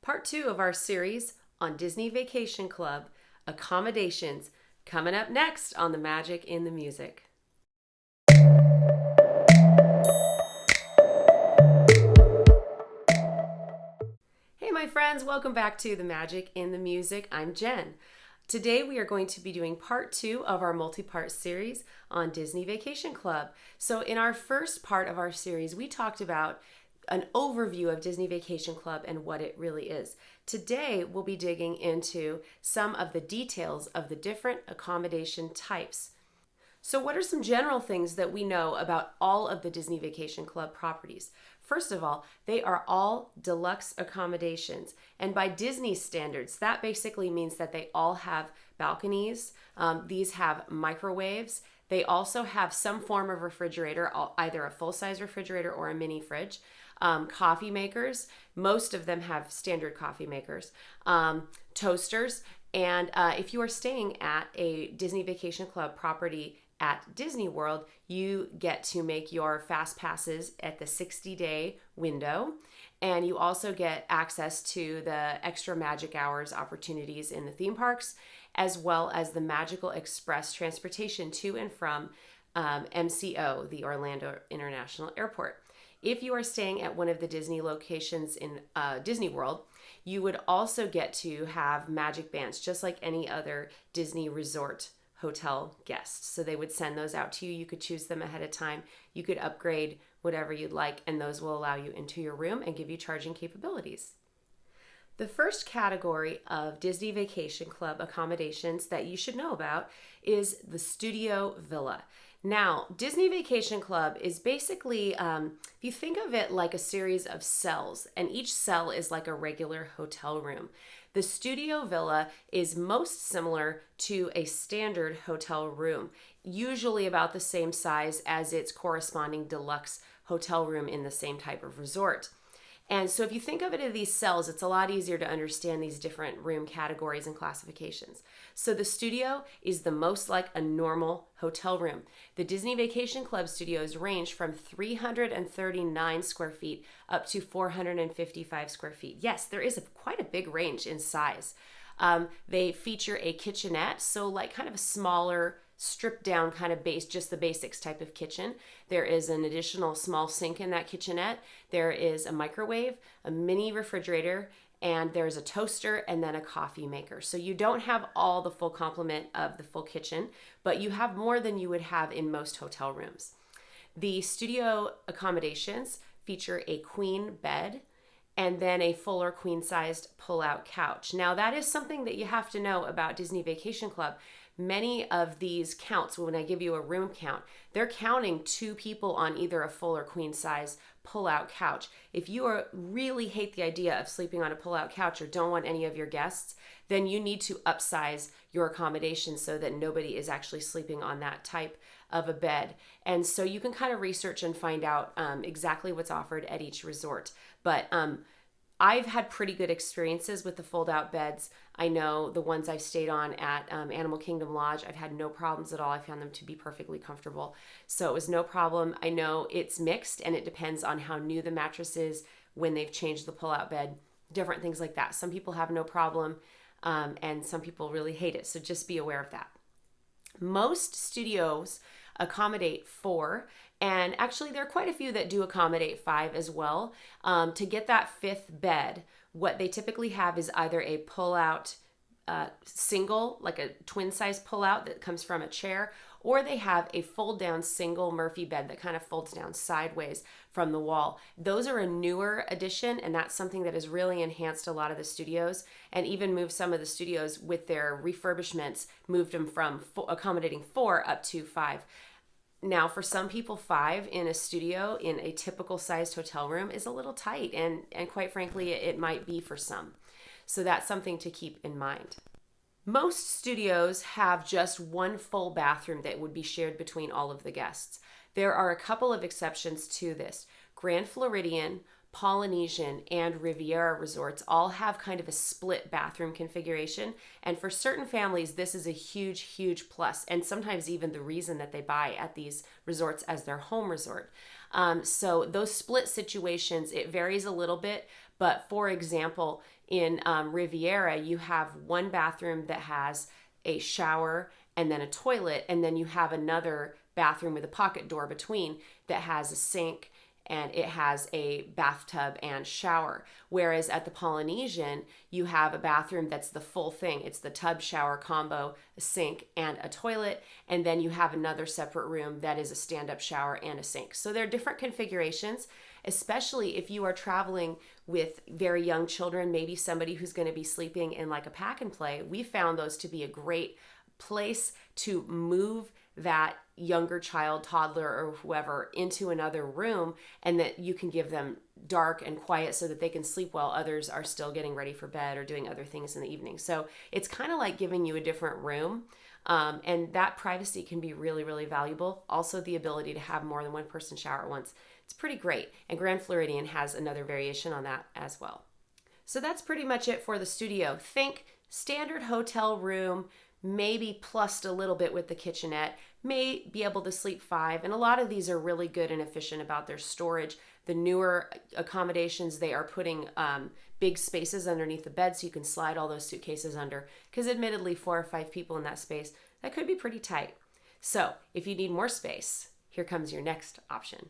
Part 2 of our series on Disney Vacation Club accommodations, coming up next on The Magic in the Music. Hey my friends, welcome back to The Magic in the Music. I'm Jen. Today we are going to be doing part 2 of our multi-part series on Disney Vacation Club. So in our first part of our series, we talked about an overview of Disney Vacation Club and what it really is. Today we'll be digging into some of the details of the different accommodation types. So what are some general things that we know about all of the Disney Vacation Club properties? First of all, they are all deluxe accommodations. And by Disney standards, that basically means that they all have balconies. These have microwaves. They also have some form of refrigerator, either a full-size refrigerator or a mini fridge. Coffee makers. Most of them have standard coffee makers. Toasters. And if you are staying at a Disney Vacation Club property at Disney World, you get to make your fast passes at the 60-day window. And you also get access to the extra magic hours opportunities in the theme parks, as well as the magical express transportation to and from MCO, the Orlando International Airport. If you are staying at one of the Disney locations in Disney World, you would also get to have magic bands, just like any other Disney resort hotel guests. So they would send those out to you. You could choose them ahead of time. You could upgrade whatever you'd like, and those will allow you into your room and give you charging capabilities. The first category of Disney Vacation Club accommodations that you should know about is the Studio Villa. Now, Disney Vacation Club is basically, if you think of it like a series of cells, and each cell is like a regular hotel room. The Studio Villa is most similar to a standard hotel room, usually about the same size as its corresponding deluxe hotel room in the same type of resort. And so if you think of it as these cells, it's a lot easier to understand these different room categories and classifications. So the studio is the most like a normal hotel room. The Disney Vacation Club studios range from 339 square feet up to 455 square feet. Yes, there is quite a big range in size. They feature a kitchenette, so like kind of a smaller, stripped down kind of base, just the basics type of kitchen. There is an additional small sink in that kitchenette. There is a microwave, a mini refrigerator, and there's a toaster and then a coffee maker. So you don't have all the full complement of the full kitchen, but you have more than you would have in most hotel rooms. The studio accommodations feature a queen bed and then a fuller queen-sized pull-out couch. Now that is something that you have to know about Disney Vacation Club. Many of these counts, when I give you a room count, they're counting 2 people on either a full or queen size pull-out couch. If you really hate the idea of sleeping on a pull-out couch or don't want any of your guests, then you need to upsize your accommodation so that nobody is actually sleeping on that type of a bed. And so you can kind of research and find out exactly what's offered at each resort. But I've had pretty good experiences with the fold-out beds. I know the ones I've stayed on at Animal Kingdom Lodge, I've had no problems at all. I found them to be perfectly comfortable. So it was no problem. I know it's mixed and it depends on how new the mattress is, when they've changed the pull-out bed, different things like that. Some people have no problem and some people really hate it. So just be aware of that. Most studios accommodate 4, and actually there are quite a few that do accommodate 5 as well. To get that 5th bed, what they typically have is either a pull-out single, like a twin-size pull-out that comes from a chair, or they have a fold-down single Murphy bed that kind of folds down sideways from the wall. Those are a newer addition, and that's something that has really enhanced a lot of the studios, and even moved some of the studios with their refurbishments, moved them from accommodating 4 up to 5. Now, for some people, 5 in a studio in a typical sized hotel room is a little tight, and quite frankly, it might be for some. So that's something to keep in mind. Most studios have just one full bathroom that would be shared between all of the guests. There are a couple of exceptions to this. Grand Floridian, Polynesian, and Riviera resorts all have kind of a split bathroom configuration. And for certain families, this is a huge, huge plus, and sometimes even the reason that they buy at these resorts as their home resort. So those split situations, it varies a little bit, But for example, in Riviera, you have one bathroom that has a shower and then a toilet, and then you have another bathroom with a pocket door between that has a sink and it has a bathtub and shower. Whereas at the Polynesian, you have a bathroom that's the full thing. It's the tub shower combo, a sink and a toilet, and then you have another separate room that is a stand-up shower and a sink. So there are different configurations, especially if you are traveling with very young children, maybe somebody who's going to be sleeping in like a pack and play. We found those to be a great place to move that younger child, toddler, or whoever into another room, and that you can give them dark and quiet so that they can sleep while others are still getting ready for bed or doing other things in the evening. So it's kind of like giving you a different room, and that privacy can be really, really valuable. Also, the ability to have more than one person shower at once. It's pretty great, and Grand Floridian has another variation on that as well. So that's pretty much it for the studio. Think standard hotel room, maybe plussed a little bit with the kitchenette, may be able to sleep 5. And a lot of these are really good and efficient about their storage. The newer accommodations, they are putting big spaces underneath the bed so you can slide all those suitcases under, because admittedly 4 or 5 people in that space, that could be pretty tight. So if you need more space, here comes your next option.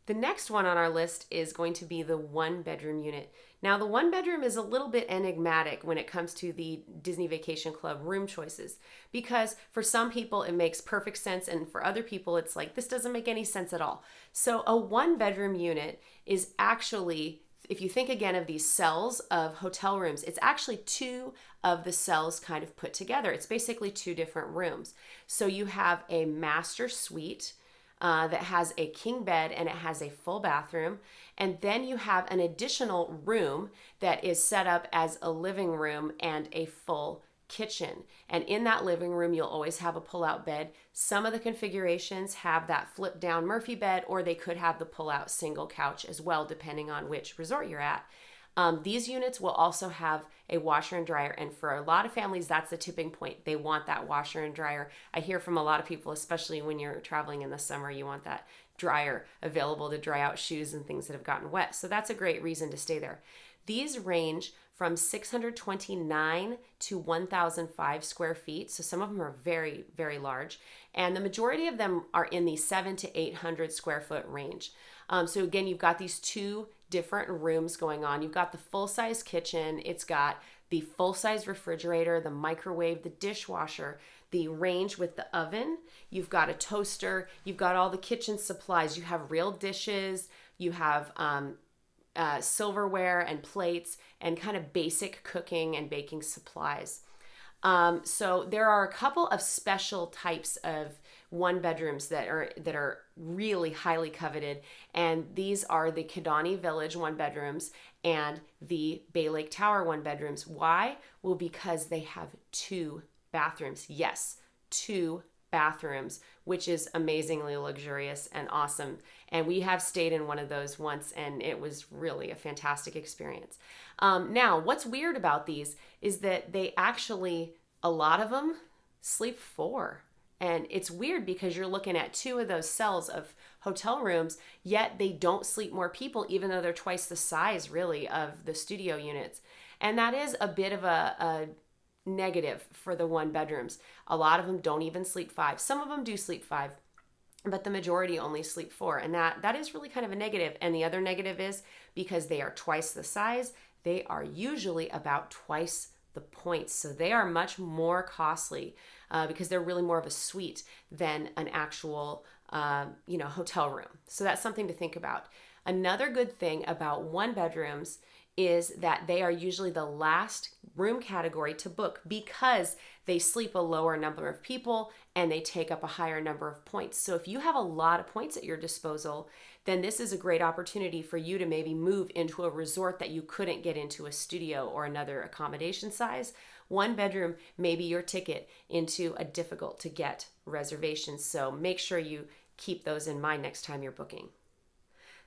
The next one on our list is going to be the 1-bedroom unit. Now, the 1-bedroom is a little bit enigmatic when it comes to the Disney Vacation Club room choices, because for some people it makes perfect sense, and for other people it's like, this doesn't make any sense at all. So a 1-bedroom unit is actually, if you think again of these cells of hotel rooms, it's actually 2 of the cells kind of put together. It's basically 2 different rooms. So you have a master suite that has a king bed and it has a full bathroom. And then you have an additional room that is set up as a living room and a full kitchen. And in that living room, you'll always have a pull-out bed. Some of the configurations have that flip-down Murphy bed, or they could have the pull-out single couch as well, depending on which resort you're at. These units will also have a washer and dryer, and for a lot of families, that's the tipping point. They want that washer and dryer. I hear from a lot of people, especially when you're traveling in the summer, you want that dryer available to dry out shoes and things that have gotten wet. So that's a great reason to stay there. These range from 629 to 1,005 square feet. So some of them are very, very large. And the majority of them are in the 700 to 800 square foot range. So again, you've got these 2 different rooms going on. You've got the full-size kitchen. It's got the full-size refrigerator, the microwave, the dishwasher, the range with the oven. You've got a toaster. You've got all the kitchen supplies. You have real dishes. You have silverware and plates and kind of basic cooking and baking supplies. So there are a couple of special types of 1-bedrooms that are really highly coveted, and these are the Kidani Village 1-bedrooms and the Bay Lake Tower 1-bedrooms. Why? Well, because they have 2 bathrooms. Yes, 2 bathrooms, which is amazingly luxurious and awesome. And we have stayed in one of those once, and it was really a fantastic experience. Now, what's weird about these is that they actually, a lot of them sleep 4. And it's weird because you're looking at 2 of those cells of hotel rooms, yet they don't sleep more people, even though they're twice the size, really, of the studio units. And that is a bit of a negative for the 1-bedrooms. A lot of them don't even sleep 5. Some of them do sleep 5, but the majority only sleep 4. And that is really kind of a negative. And the other negative is because they are twice the size, they are usually about twice the points. So they are much more costly because they're really more of a suite than an actual hotel room. So that's something to think about. Another good thing about 1-bedrooms is that they are usually the last room category to book because they sleep a lower number of people and they take up a higher number of points. So if you have a lot of points at your disposal, then this is a great opportunity for you to maybe move into a resort that you couldn't get into a studio or another accommodation size. 1-bedroom may be your ticket into a difficult to get reservation. So make sure you keep those in mind next time you're booking.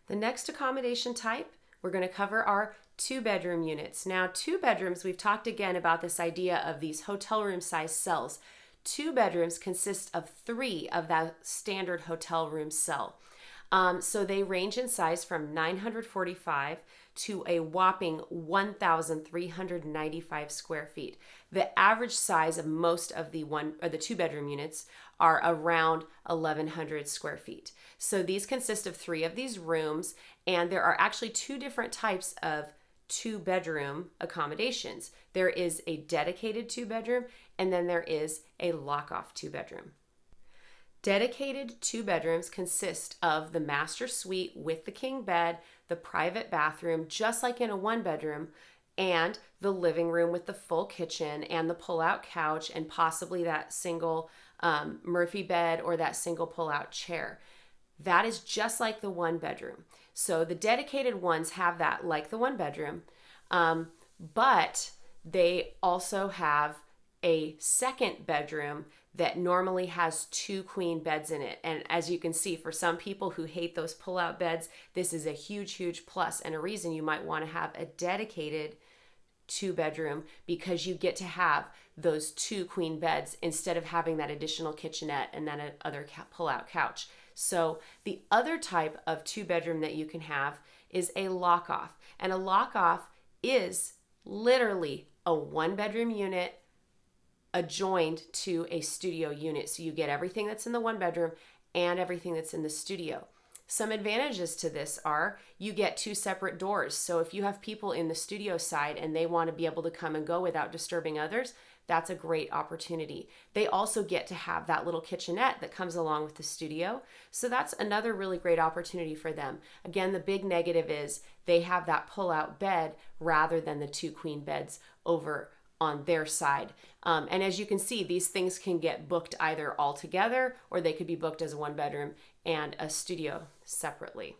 The next accommodation type we're going to cover are 2-bedroom units. Now, 2 bedrooms, we've talked again about this idea of these hotel room size cells. 2 bedrooms consist of 3 of that standard hotel room cell. So they range in size from 945 to a whopping 1,395 square feet. The average size of most of the two bedroom units are around 1,100 square feet. So these consist of 3 of these rooms, and there are actually 2 different types of 2-bedroom accommodations. There is a dedicated 2-bedroom, and then there is a lock-off 2-bedroom. Dedicated 2 bedrooms consist of the master suite with the king bed, the private bathroom, just like in a 1-bedroom, and the living room with the full kitchen and the pull-out couch and possibly that single Murphy bed or that single pull-out chair. That is just like the 1-bedroom. So the dedicated ones have that like the 1-bedroom, but they also have a 2nd bedroom that normally has 2 queen beds in it. And as you can see, for some people who hate those pull-out beds, this is a huge, huge plus and a reason you might want to have a dedicated 2-bedroom, because you get to have those 2 queen beds instead of having that additional kitchenette and then another pull-out couch. So the other type of 2-bedroom that you can have is a lock-off. And a lock-off is literally a 1-bedroom unit adjoined to a studio unit. So you get everything that's in the 1-bedroom and everything that's in the studio. Some advantages to this are you get 2 separate doors. So if you have people in the studio side and they want to be able to come and go without disturbing others, that's a great opportunity. They also get to have that little kitchenette that comes along with the studio. So that's another really great opportunity for them. Again, the big negative is they have that pull-out bed rather than the 2 queen beds over on their side. And as you can see, these things can get booked either all together or they could be booked as a 1-bedroom and a studio separately.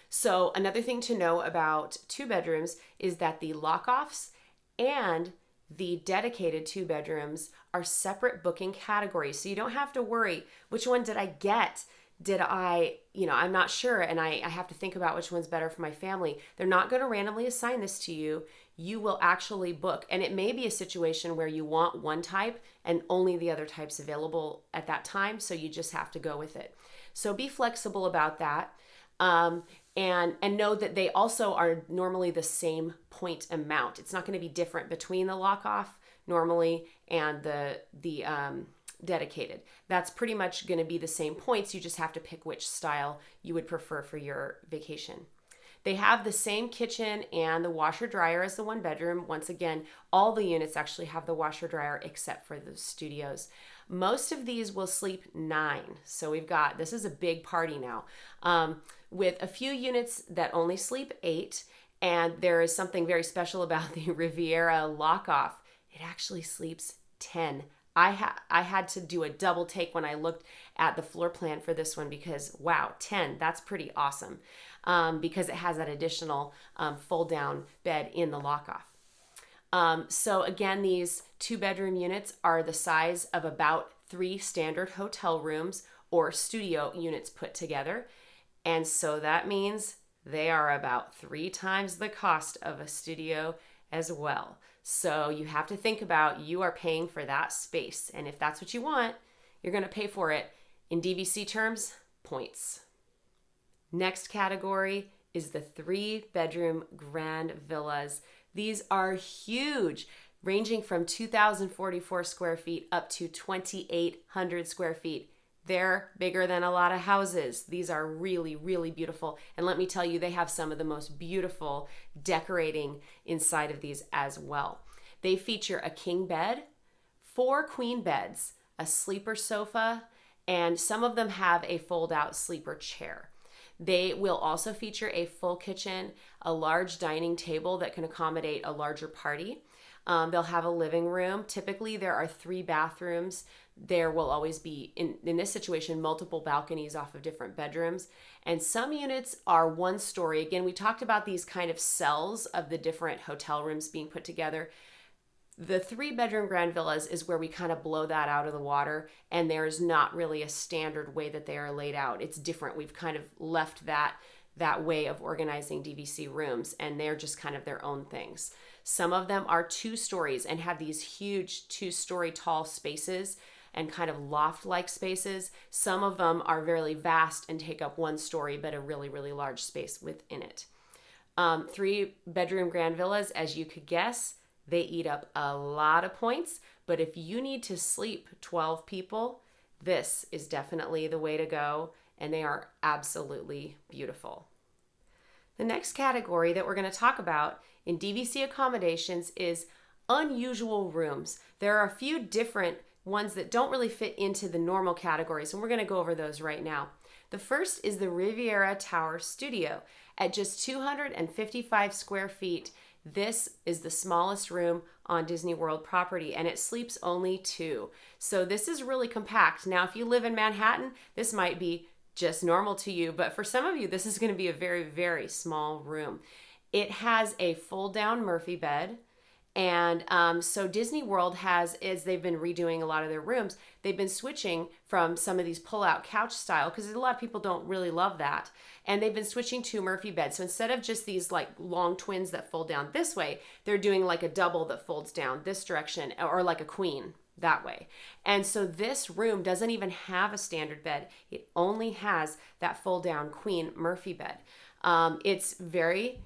So another thing to know about 2 bedrooms is that the lock-offs and the dedicated 2 bedrooms are separate booking categories. So you don't have to worry, which one did I get? I'm not sure, and I have to think about which one's better for my family. They're not going to randomly assign this to you. You will actually book, and it may be a situation where you want one type and only the other type's available at that time, so you just have to go with it. So be flexible about that, and know that they also are normally the same point amount. It's not going to be different between the lock-off normally and the dedicated. That's pretty much going to be the same points. You just have to pick which style you would prefer for your vacation. They have the same kitchen and the washer dryer as the 1-bedroom. Once again, all the units actually have the washer dryer except for the studios. Most of these will sleep 9. So this is a big party now, with a few units that only sleep 8. And there is something very special about the Riviera lock-off. It actually sleeps 10. I had to do a double take when I looked at the floor plan for this one because, wow, 10, that's pretty awesome, because it has that additional fold-down bed in the lock-off. So again, these 2-bedroom units are the size of about 3 standard hotel rooms or studio units put together. And so that means they are about 3 times the cost of a studio as well. So you have to think about you are paying for that space. And if that's what you want, you're going to pay for it. In DVC terms, points. Next category is the 3-bedroom grand villas. These are huge, ranging from 2,044 square feet up to 2,800 square feet. They're bigger than a lot of houses. These are really, really beautiful. And let me tell you, they have some of the most beautiful decorating inside of these as well. They feature a king bed, 4 queen beds, a sleeper sofa, and some of them have a fold-out sleeper chair. They will also feature a full kitchen, a large dining table that can accommodate a larger party. They'll have a living room. Typically, there are 3 bathrooms. There will always be, in this situation, multiple balconies off of different bedrooms. And some units are 1 story. Again, we talked about these kind of cells of the different hotel rooms being put together. The 3-bedroom grand villas is where we kind of blow that out of the water, and there's not really a standard way that they are laid out. It's different. We've kind of left that way of organizing DVC rooms, and they're just kind of their own things. Some of them are 2 stories and have these huge 2-story tall spaces and kind of loft-like spaces. Some of them are very vast and take up 1 story, but a really, really large space within it. 3-bedroom grand villas, as you could guess, they eat up a lot of points. But if you need to sleep 12 people, this is definitely the way to go. And they are absolutely beautiful. The next category that we're going to talk about in DVC accommodations is unusual rooms. There are a few different ones that don't really fit into the normal categories, and we're going to go over those right now. The first is the Riviera Tower Studio. At just 255 square feet, this is the smallest room on Disney World property, and it sleeps only 2. So this is really compact. Now, if you live in Manhattan, this might be just normal to you, but for some of you, this is going to be a very, very small room. It has a fold-down Murphy bed. And so Disney World has, as they've been redoing a lot of their rooms, they've been switching from some of these pull-out couch style, because a lot of people don't really love that. And they've been switching to Murphy beds. So instead of just these like long twins that fold down this way, they're doing like a double that folds down this direction, or like a queen that way. And so this room doesn't even have a standard bed. It only has that fold-down queen Murphy bed. It's very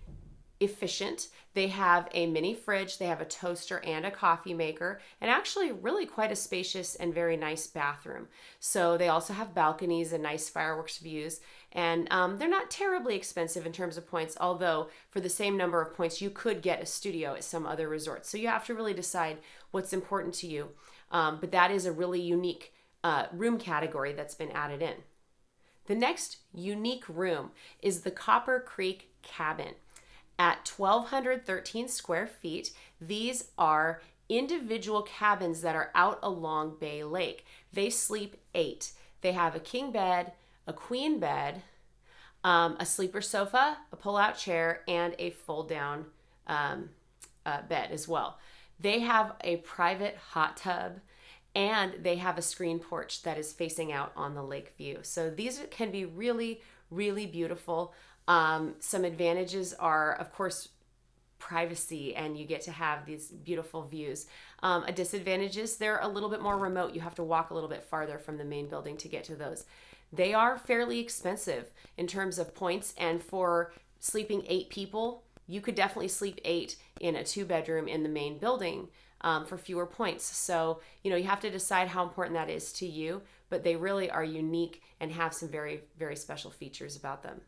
efficient. They have a mini fridge, they have a toaster and a coffee maker, and actually really quite a spacious and very nice bathroom. So they also have balconies and nice fireworks views, and they're not terribly expensive in terms of points, although for the same number of points you could get a studio at some other resorts. So you have to really decide what's important to you, but that is a really unique room category that's been added in. The next unique room is the Copper Creek Cabin. At 1,213 square feet, these are individual cabins that are out along Bay Lake. They sleep 8. They have a king bed, a queen bed, a sleeper sofa, a pull-out chair, and a fold-down bed as well. They have a private hot tub, and they have a screen porch that is facing out on the lake view. So these can be really, really beautiful. Some advantages are, of course, privacy, and you get to have these beautiful views. A disadvantage is they're a little bit more remote. You have to walk a little bit farther from the main building to get to those. They are fairly expensive in terms of points, and for sleeping 8 people, you could definitely sleep 8 in a 2-bedroom in the main building for fewer points. So, you have to decide how important that is to you, but they really are unique and have some very, very special features about them.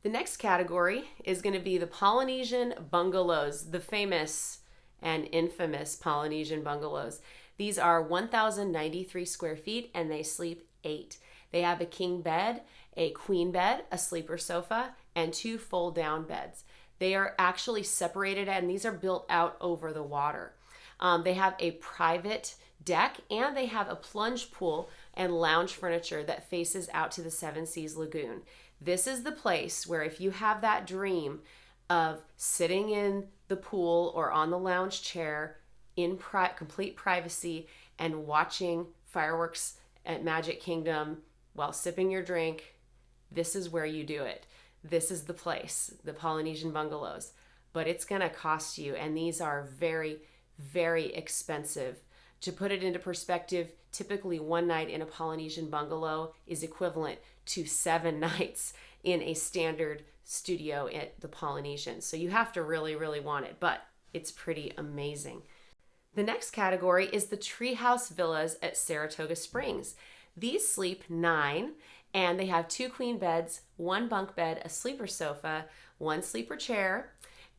The next category is going to be the Polynesian bungalows, the famous and infamous Polynesian bungalows. These are 1,093 square feet, and they sleep 8. They have a king bed, a queen bed, a sleeper sofa, and 2 fold-down beds. They are actually separated, and these are built out over the water. They have a private deck, and they have a plunge pool and lounge furniture that faces out to the Seven Seas Lagoon. This is the place where, if you have that dream of sitting in the pool or on the lounge chair in complete privacy and watching fireworks at Magic Kingdom while sipping your drink, this is where you do it. This is the place, the Polynesian bungalows. But it's going to cost you, and these are very, very expensive. To put it into perspective, typically one night in a Polynesian bungalow is equivalent to 7 nights in a standard studio at the Polynesian. So you have to really, really want it, but it's pretty amazing. The next category is the Treehouse Villas at Saratoga Springs. These sleep 9, and they have 2 queen beds, 1 bunk bed, a sleeper sofa, 1 sleeper chair,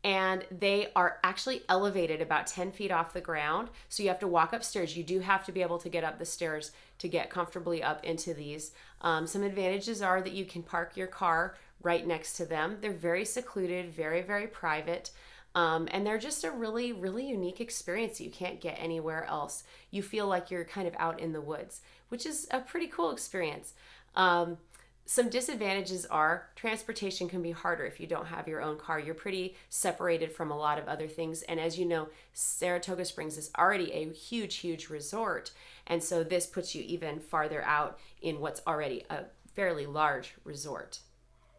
and they are actually elevated about 10 feet off the ground. So you have to walk upstairs. You do have to be able to get up the stairs to get comfortably up into these. Some advantages are that you can park your car right next to them. They're very secluded, very, very private. And they're just a really, really unique experience that you can't get anywhere else. You feel like you're kind of out in the woods, which is a pretty cool experience. Some disadvantages are transportation can be harder if you don't have your own car. You're pretty separated from a lot of other things. And as you know, Saratoga Springs is already a huge, huge resort. And so this puts you even farther out in what's already a fairly large resort.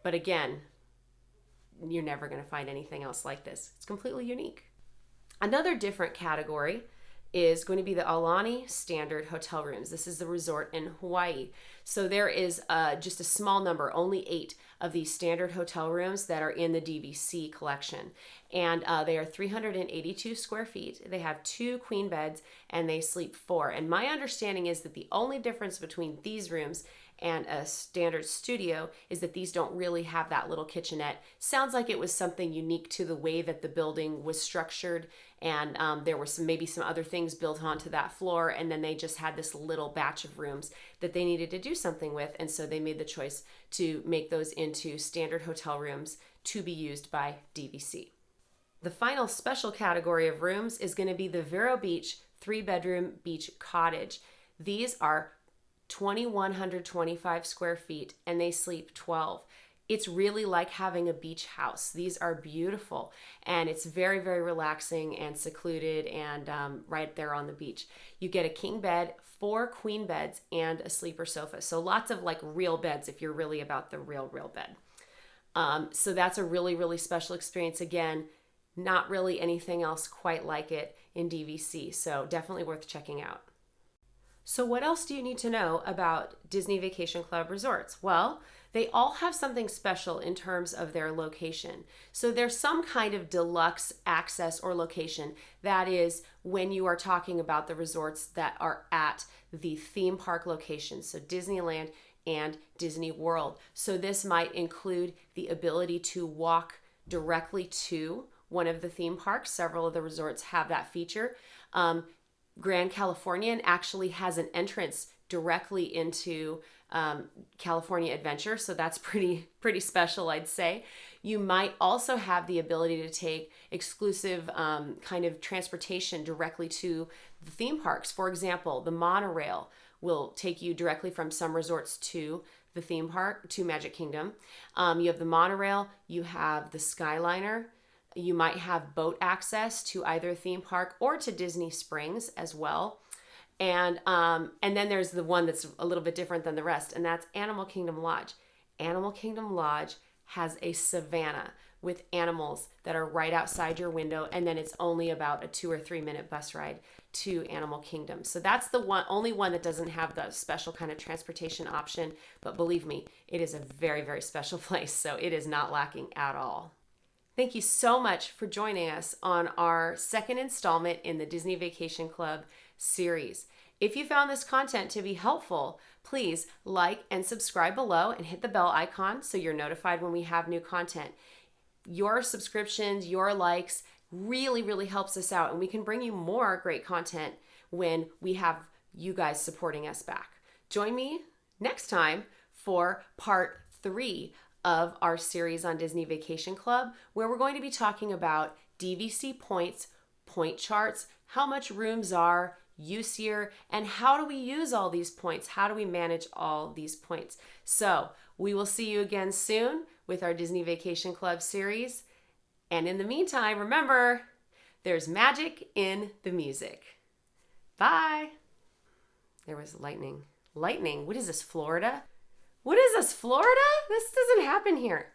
But again, you're never going to find anything else like this. It's completely unique. Another different category is going to be the Aulani Standard Hotel Rooms. This is the resort in Hawaii. So there is just a small number, only 8 of these standard hotel rooms that are in the DVC collection. And they are 382 square feet. They have 2 queen beds and they sleep 4. And my understanding is that the only difference between these rooms and a standard studio is that these don't really have that little kitchenette. Sounds like it was something unique to the way that the building was structured, and there were maybe some other things built onto that floor, and then they just had this little batch of rooms that they needed to do something with, and so they made the choice to make those into standard hotel rooms to be used by DVC. The final special category of rooms is going to be the Vero Beach 3-bedroom beach cottage. These are 2,125 square feet and they sleep 12. It's really like having a beach house. These are beautiful and it's very, very relaxing and secluded and right there on the beach. You get a king bed, 4 queen beds, and a sleeper sofa. So lots of like real beds if you're really about the real bed. So that's a really, really special experience. Again, not really anything else quite like it in DVC. So definitely worth checking out. So what else do you need to know about Disney Vacation Club resorts? Well, they all have something special in terms of their location. So there's some kind of deluxe access or location. That is when you are talking about the resorts that are at the theme park locations. So Disneyland and Disney World. So this might include the ability to walk directly to one of the theme parks. Several of the resorts have that feature. Grand Californian actually has an entrance directly into California Adventure, so that's pretty special, I'd say. You might also have the ability to take exclusive kind of transportation directly to the theme parks. For example, the monorail will take you directly from some resorts to the theme park, to Magic Kingdom. You have the monorail, you have the Skyliner. You might have boat access to either theme park or to Disney Springs as well. And then there's the one that's a little bit different than the rest, and that's Animal Kingdom Lodge. Animal Kingdom Lodge has a savannah with animals that are right outside your window, and then it's only about a 2 or 3 minute bus ride to Animal Kingdom. So that's the only one that doesn't have the special kind of transportation option, but believe me, it is a very, very special place, so it is not lacking at all. Thank you so much for joining us on our second installment in the Disney Vacation Club series. If you found this content to be helpful, please like and subscribe below and hit the bell icon so you're notified when we have new content. Your subscriptions, your likes really, really helps us out, and we can bring you more great content when we have you guys supporting us back. Join me next time for part 3 of our series on Disney Vacation Club, where we're going to be talking about DVC points, point charts, how much rooms are, use year, and how do we use all these points? How do we manage all these points? So we will see you again soon with our Disney Vacation Club series. And in the meantime, remember, there's magic in the music. Bye. There was lightning. Lightning? What is this, Florida? What is this, Florida? This doesn't happen here.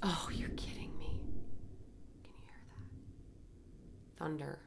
Oh, you're kidding me. Can you hear that? Thunder.